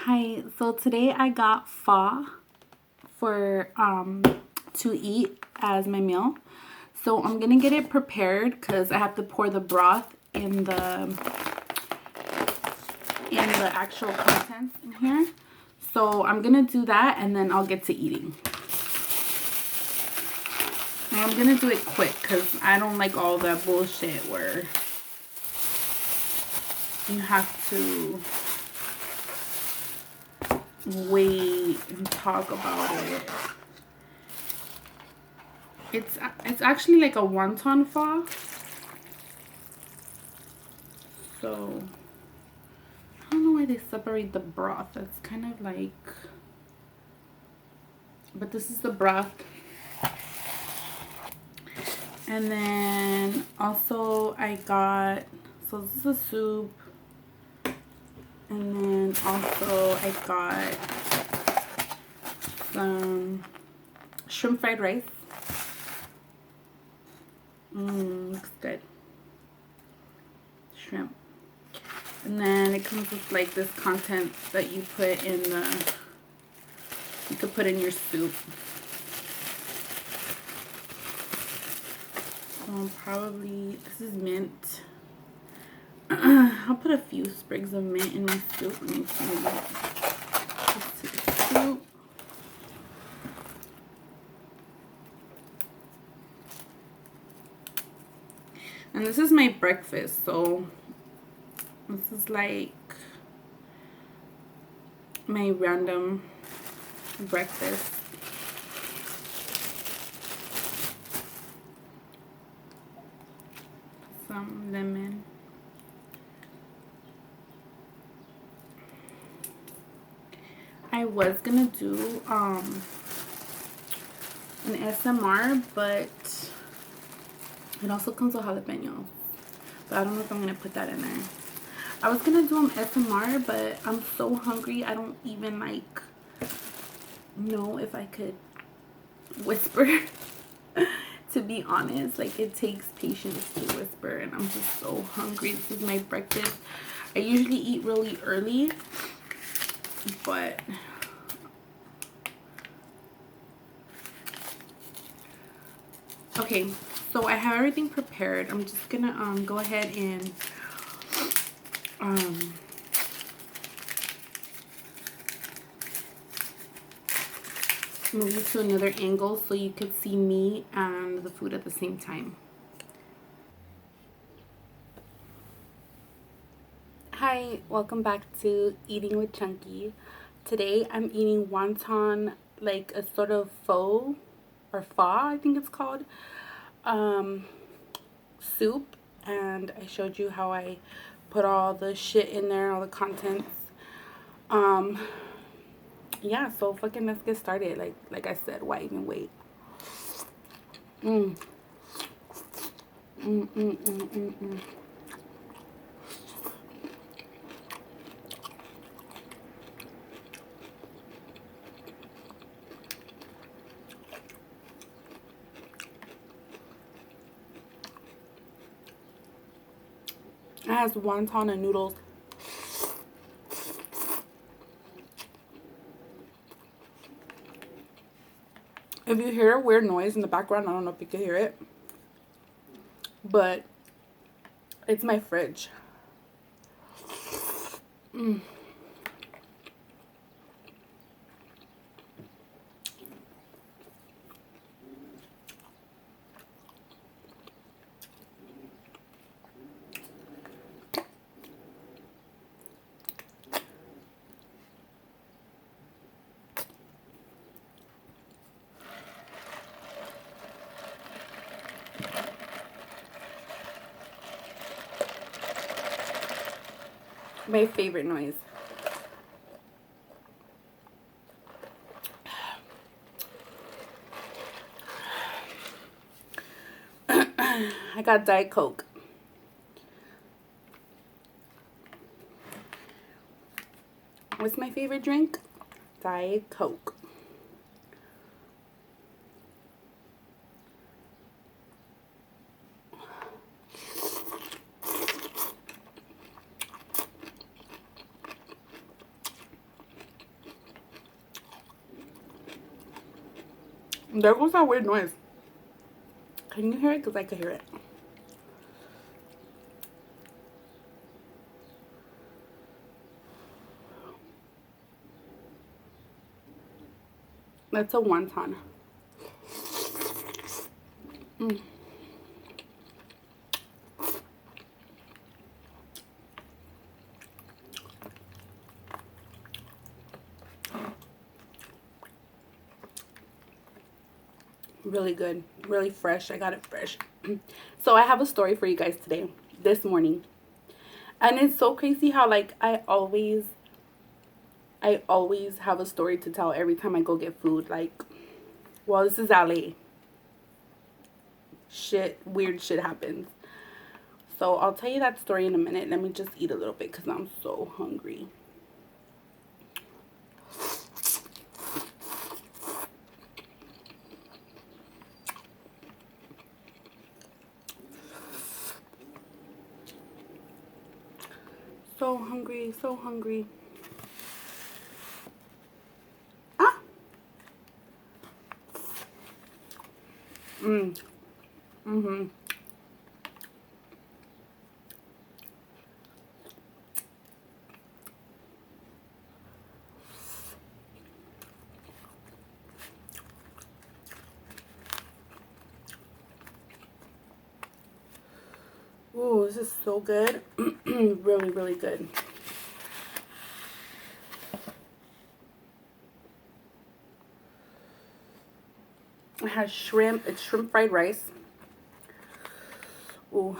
Hi, so today I got pho for to eat as my meal. So I'm gonna get it prepared because I have to pour the broth in the actual contents in here. So I'm gonna do that and then I'll get to eating. And I'm gonna do it quick because I don't like all that bullshit where you have to wait and talk about it. It's actually like a wonton pho. So I don't know why they separate the broth. That's kind of like, but this is the broth. And then also I got, so this is a soup. And then also I got some shrimp fried rice. Looks good. Shrimp. And then it comes with like this content that you put in the, you could put in your soup. So probably, this is mint. I'll put a few sprigs of mint in my soup. Let me see. Just to the soup. And this is my breakfast, so this is like my random breakfast. Some lemon. I was gonna do an ASMR, but it also comes with jalapenos. But I don't know if I'm gonna put that in there. I was gonna do an ASMR, but I'm so hungry. I don't even like know if I could whisper. To be honest, like it takes patience to whisper, and I'm just so hungry. This is my breakfast. I usually eat really early, but okay, so I have everything prepared. I'm just gonna go ahead and move you to another angle so you could see me and the food at the same time. Hi, welcome back to Eating with Chunky. Today I'm eating wonton, like a sort of pho or pho, I think it's called, soup. And I showed you how I put all the shit in there, all the contents. Yeah, so fucking let's get started. Like I said, why even wait? Mmm. Mmm, mmm, mmm, mmm, mmm. It has wonton and noodles. If you hear a weird noise in the background, I don't know if you can hear it, but it's my fridge. My favorite noise. I got Diet Coke. What's my favorite drink? Diet Coke. There goes that weird noise. Can you hear it? Because I could hear it. That's a wonton. Really good. Really fresh. I got it fresh. So I have a story for you guys today. This morning. And it's so crazy how, like, I always have a story to tell every time I go get food. Like, well, this is LA. Weird shit happens. So I'll tell you that story in a minute. Let me just eat a little bit because I'm so hungry. So hungry, so hungry. Ah! Mm-hmm. Ooh, this is so good. Really, really good. It has shrimp. It's shrimp fried rice. Ooh.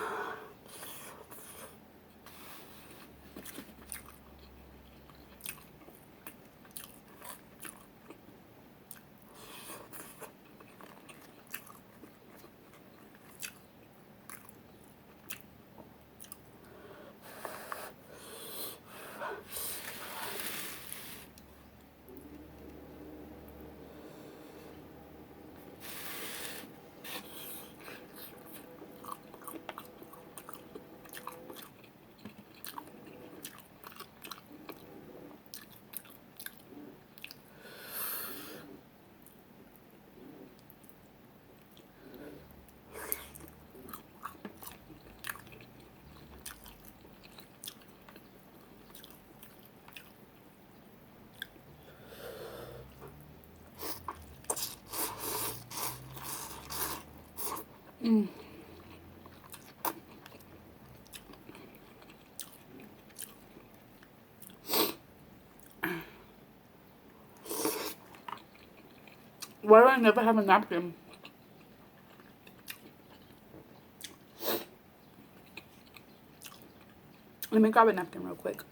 Mm. Why do I never have a napkin? Let me grab a napkin real quick.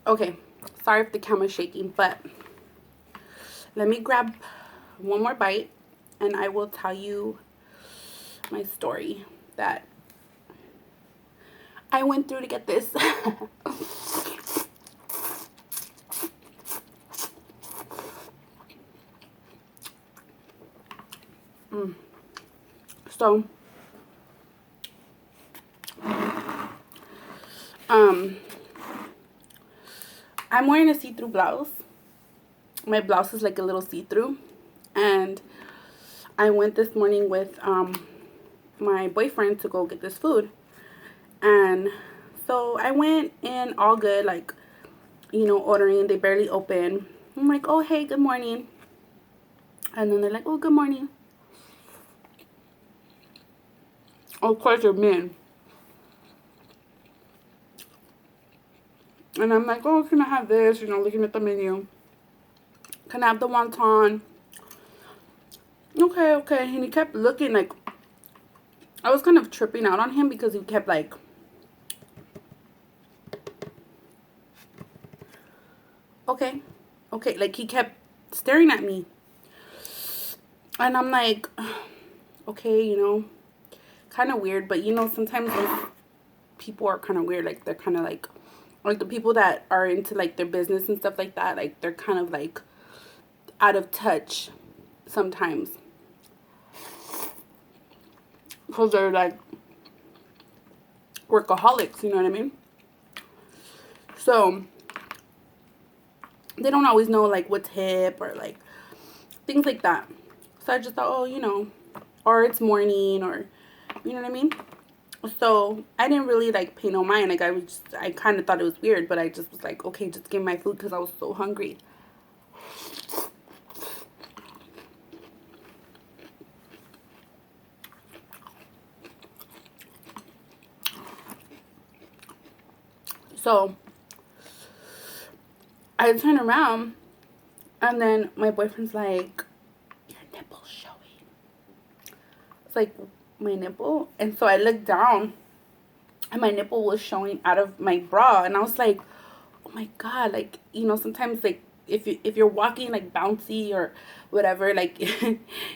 Okay, sorry if the camera's shaking, but let me grab one more bite and I will tell you my story that I went through to get this. So, I'm wearing a see-through blouse. My blouse is like a little see-through, and I went this morning with my boyfriend to go get this food, and so I went in all good, like, you know, ordering. They barely open. I'm like, oh hey, good morning, and then they're like, oh, good morning. Of course, they're men. And I'm like, oh, can I have this? You know, looking at the menu. Can I have the wonton? Okay, okay. And he kept looking like, I was kind of tripping out on him because he kept like, okay, okay. Like, he kept staring at me. And I'm like, okay, you know, kind of weird. But, you know, sometimes those people are kind of weird. Like, they're kind of like the people that are into like their business and stuff like that. Like, they're kind of like out of touch sometimes. Because they're like workaholics, you know what I mean? So they don't always know like what's hip or like things like that. So I just thought, oh, you know, or it's morning, or you know what I mean. So I didn't really like pay no mind. Like I kind of thought it was weird, but I just was like, okay, just give me my food because I was so hungry. So I turn around, and then my boyfriend's like, your nipple's showing. It's like, my nipple? And so I looked down, and my nipple was showing out of my bra, and I was like, oh my god, like, you know, sometimes like if you're walking like bouncy or whatever, like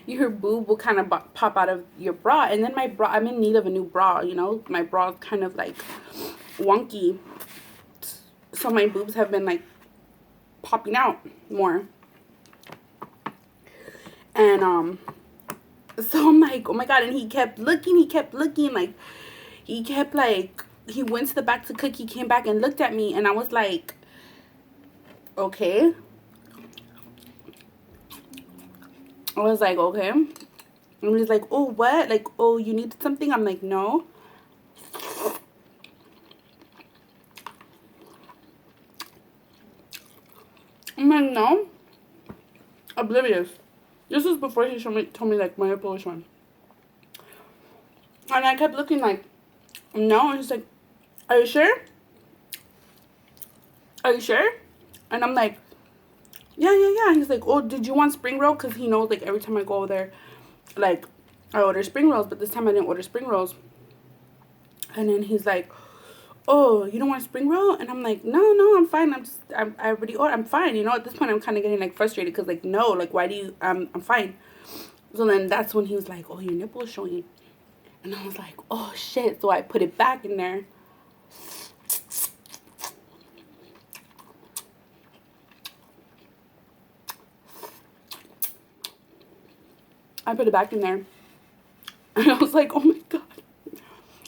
your boob will kind of pop out of your bra. And then my bra, I'm in need of a new bra, you know, my bra is kind of like wonky, so my boobs have been like popping out more. And so I'm like, oh my god. And he kept looking, like he kept like, he went to the back to cook, he came back and looked at me, and I was like, okay. I was like, okay. And he's like, oh, what? Like, oh, you need something? I'm like, no. I'm like, no. Oblivious. This was before he told me like my nipple was one. And I kept looking like, no. And he's like, are you sure? Are you sure? And I'm like, yeah. And he's like, oh, did you want spring roll? Because he knows like every time I go over there, like I order spring rolls, but this time I didn't order spring rolls. And then he's like, oh, you don't want spring roll? And I'm like, no, I'm fine. I already ordered. I'm fine. You know, at this point I'm kind of getting like frustrated because like, no, like, why do you, I'm fine. So then that's when he was like, oh, your nipple is showing. And I was like, oh shit. So I put it back in there. I put it back in there. And I was like, oh my god.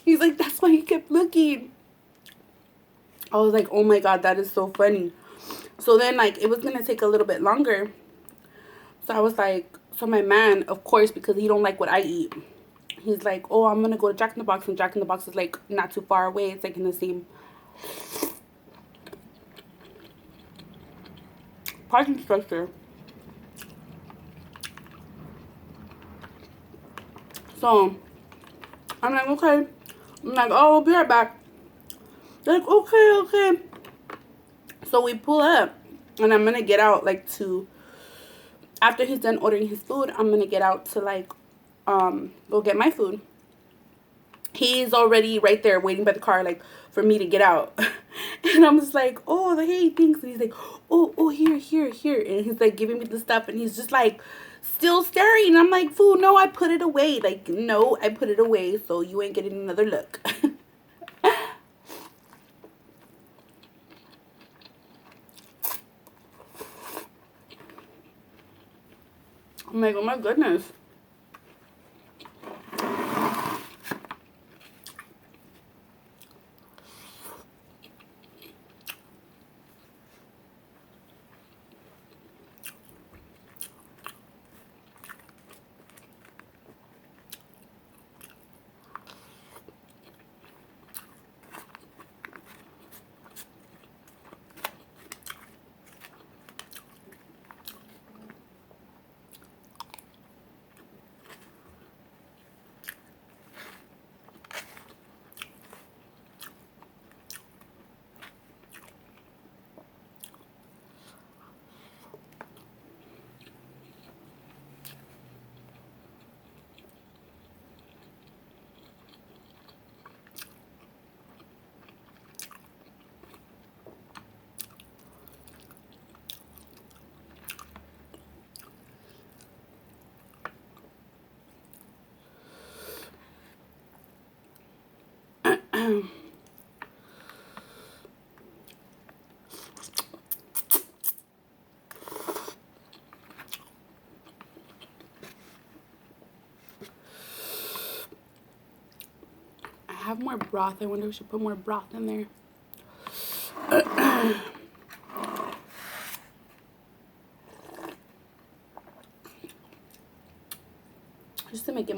He's like, that's why he kept looking. I was like, oh my god, that is so funny. So then, like, it was going to take a little bit longer. So I was like, so my man, of course, because he don't like what I eat, he's like, oh, I'm going to go to Jack in the Box. And Jack in the Box is, like, not too far away. It's, like, in the same parking structure. So I'm like, okay. I'm like, oh, we'll be right back. They're like, okay. So we pull up, and I'm gonna get out like to, after he's done ordering his food, I'm gonna get out to like go get my food. He's already right there waiting by the car, like for me to get out. And I'm just like, oh, hey, thanks. And he's like, oh, here. And he's like giving me the stuff, and he's just like still staring. And I'm like, fool, no, I put it away. Like, no, I put it away, so you ain't getting another look. I'm like, oh my goodness. I have more broth. I wonder if we should put more broth in there.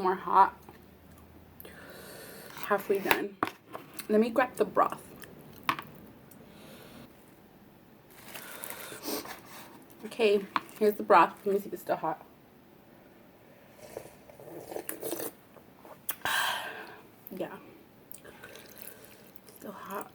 more hot. Halfway done. Let me grab the broth. Okay, here's the broth. Let me see if it's still hot. Yeah. Still hot.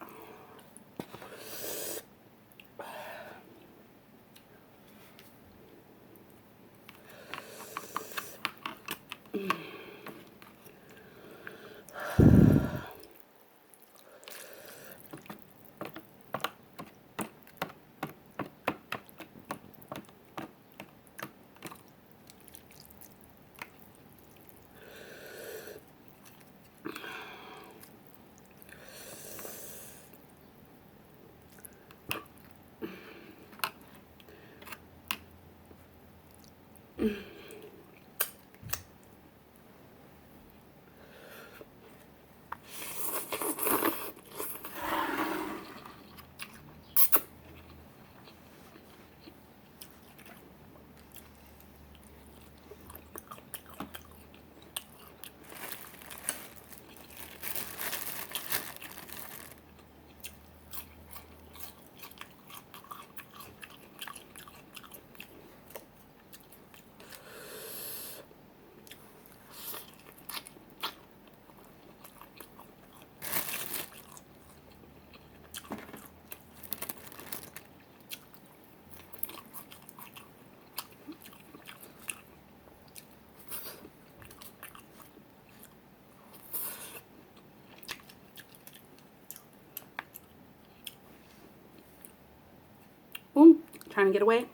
Ooh, trying to get away.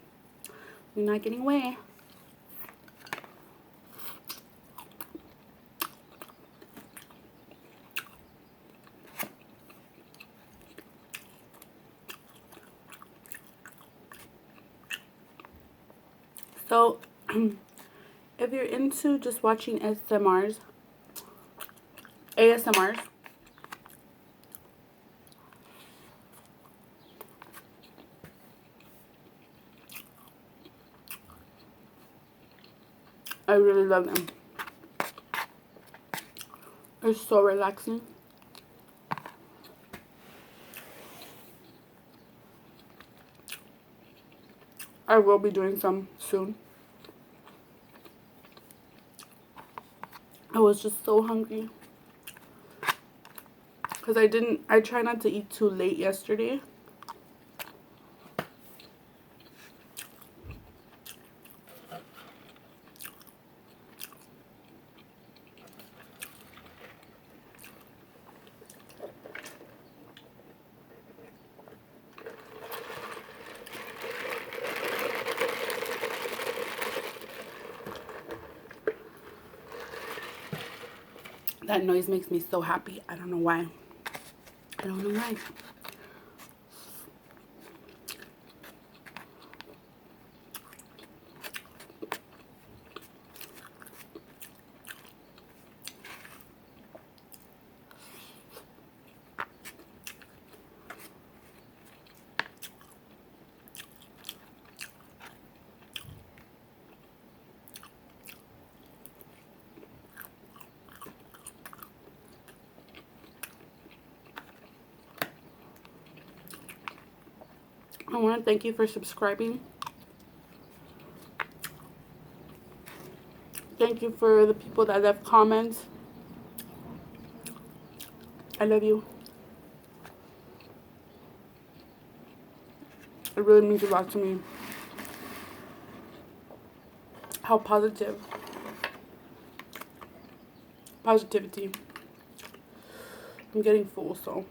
You're not getting away. So, if you're into just watching ASMRs, I really love them. It's so relaxing. I will be doing some soon. I was just so hungry. Because I tried not to eat too late yesterday. That noise makes me so happy. I don't know why. I don't know why. I want to thank you for subscribing. Thank you for the people that left comments. I love you. It really means a lot to me. How positivity. I'm getting full, so.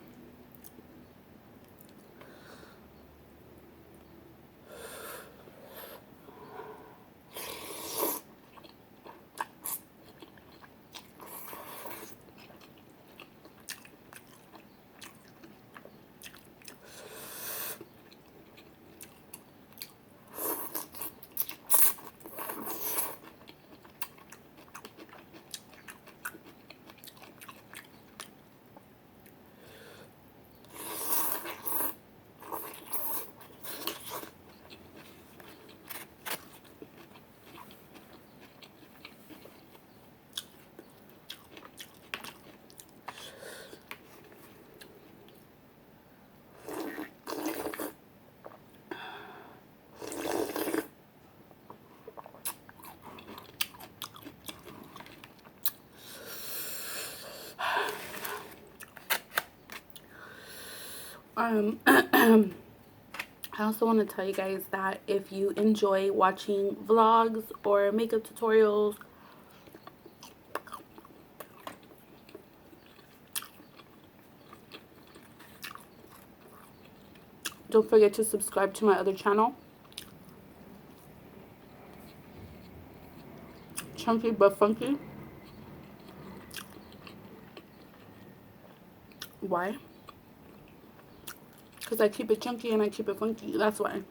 I also want to tell you guys that if you enjoy watching vlogs or makeup tutorials, don't forget to subscribe to my other channel, Chunky But Funky. Why? Because I keep it chunky and I keep it funky. That's why.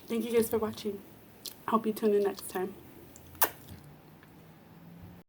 Thank you guys for watching. I hope you tune in next time.